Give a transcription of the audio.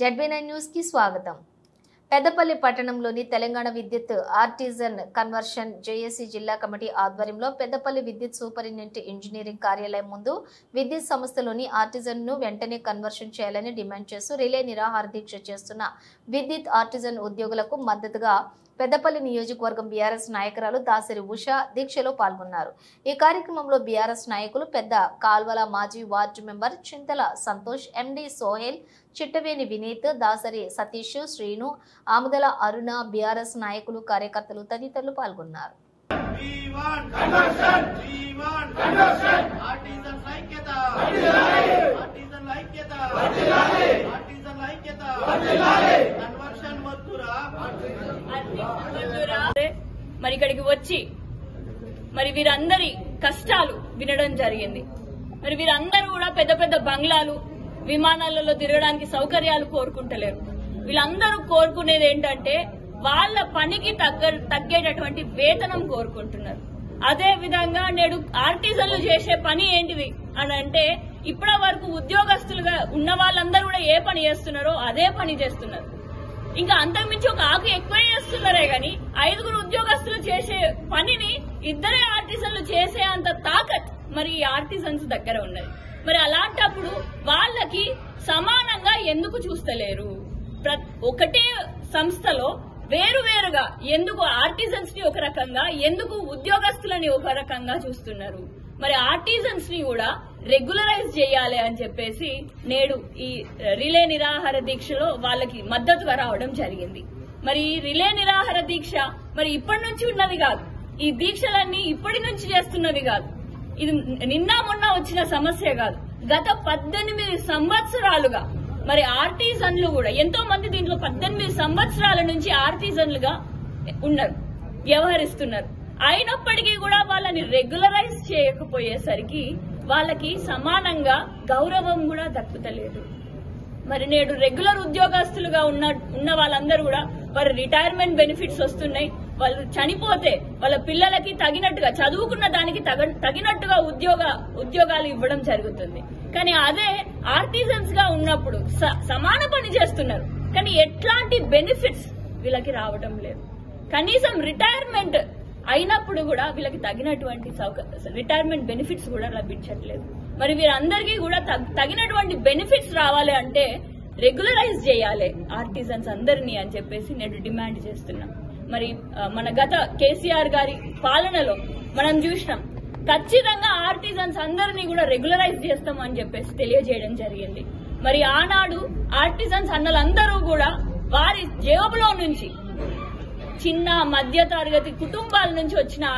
ZB9 news కి స్వాగతం. పెద్దపల్లి పట్టణంలోని తెలంగాణ విద్యుత్ ఆర్టిజన్ కన్వర్షన్ జేఏసీ జిల్లా కమిటీ ఆధ్వర్యంలో పెద్దపల్లి విద్యుత్ సూపరింటెండెంట్ ఇంజనీరింగ్ కార్యాలయం ముందు విద్యుత్ సంస్థలోని ఆర్టిజన్ ను వెంటనే కన్వర్షన్ చేయాలని డిమాండ్ చేస్తూ రిలే నిరాహార దీక్ష చేస్తున్న విద్యుత్ ఆర్టిజన్ ఉద్యోగులకు మద్దతుగా పెద్దపల్లి నియోజకవర్గం బీఆర్ఎస్ నాయకురాలు దాసరి ఉషా దీక్షలో పాల్గొన్నారు. ఈ కార్యక్రమంలో బీఆర్ఎస్ నాయకులు పెద్ద కాల్వల మాజీ వార్డు మెంబర్ చింతల సంతోష్, ఎండి సోహెల్, చిట్టవేని వినీత్, దాసరి సతీష్, శ్రీను, ఆముదల అరుణ, బీఆర్ఎస్ నాయకులు, కార్యకర్తలు తదితరులు పాల్గొన్నారు. మరి ఇక్కడికి వచ్చి మరి వీరందరి కష్టాలు వినడం జరిగింది. మరి వీరందరూ కూడా పెద్ద పెద్ద బంగ్లాలు, విమానాలలో తిరగడానికి సౌకర్యాలు కోరుకుంటలేరు. వీళ్ళందరూ కోరుకునేది ఏంటంటే వాళ్ళ పనికి తగ్గేటటువంటి వేతనం కోరుకుంటున్నారు. అదే విధంగా నేడు ఆర్టిజన్లు చేసే పని ఏంటిది అని అంటే ఇప్పటి వరకు ఉద్యోగస్తులుగా ఉన్న వాళ్ళందరూ కూడా ఏ పని చేస్తున్నారో అదే పని చేస్తున్నారు. ఇంకా అంతకుమించి ఒక ఆకు ఎక్కువ చేస్తున్నారే గాని 5 ఉద్యోగస్తులు చేసే పనిని 2 ఆర్టిజన్లు చేసే అంత తాకత్ మరి ఈ ఆర్టిజన్స్ దగ్గర ఉన్నది. మరి అలాంటప్పుడు వాళ్ళకి సమానంగా ఎందుకు చూస్తలేరు? ఒకటే సంస్థలో వేరువేరుగా ఎందుకు ఆర్టిజన్స్ ని ఒక రకంగా, ఎందుకు ఉద్యోగస్తులని ఒక రకంగా చూస్తున్నారు? మరి ఆర్టిజన్స్ ని కూడా రెగ్యులరైజ్ చేయాలి అని చెప్పేసి నేడు ఈ రిలే నిరాహార దీక్షలో వాళ్ళకి మద్దతుగా రావడం జరిగింది. మరి ఈ రిలే నిరాహార దీక్ష మరి ఇప్పటి నుంచి ఉన్నది కాదు, ఈ దీక్షలన్నీ ఇప్పటి నుంచి చేస్తున్నది కాదు, ఇది నిన్న మొన్న వచ్చిన సమస్య కాదు. గత 18 సంవత్సరాలుగా మరి ఆర్టిజన్లు కూడా ఎంతో మంది దీంట్లో 18 సంవత్సరాల నుంచి ఆర్టిజన్లుగా ఉన్నారు, వ్యవహరిస్తున్నారు. అయినప్పటికీ కూడా వాళ్ళని రెగ్యులరైజ్ చేయకపోయేసరికి వాళ్ళకి సమానంగా గౌరవం కూడా దక్కుతలేదు. మరి నేడు రెగ్యులర్ ఉద్యోగస్తులుగా ఉన్న వాళ్ళందరూ కూడా వారి రిటైర్మెంట్ బెనిఫిట్స్ వస్తున్నాయి. వాళ్ళు చనిపోతే వాళ్ళ పిల్లలకి తగినట్టుగా, చదువుకున్న దానికి తగినట్టుగా ఉద్యోగాలు ఇవ్వడం జరుగుతుంది. కానీ అదే ఆర్టిజన్స్ గా ఉన్నప్పుడు సమాన పని చేస్తున్నారు, కానీ ఎట్లాంటి బెనిఫిట్స్ వీళ్ళకి రావడం లేదు. కనీసం రిటైర్మెంట్ అయినప్పుడు కూడా వీళ్ళకి తగినటువంటి రిటైర్మెంట్ బెనిఫిట్స్ కూడా లభించట్లేదు. మరి వీరందరికీ కూడా తగినటువంటి బెనిఫిట్స్ రావాలి అంటే రెగ్యులరైజ్ చేయాలి ఆర్టిజన్స్ అందరినీ అని చెప్పేసి నేను డిమాండ్ చేస్తున్నాం. మరి మన గత కేసీఆర్ గారి పాలనలో మనం చూసినాం, ఖచ్చితంగా ఆర్టిజన్స్ అందరినీ కూడా రెగ్యులరైజ్ చేస్తాం అని చెప్పేసి తెలియజేయడం జరిగింది. మరి ఆనాడు ఆర్టిజన్స్ అన్నలందరూ కూడా వారి జేబులో నుంచి, చిన్న మధ్య తరగతి కుటుంబాల నుంచి వచ్చిన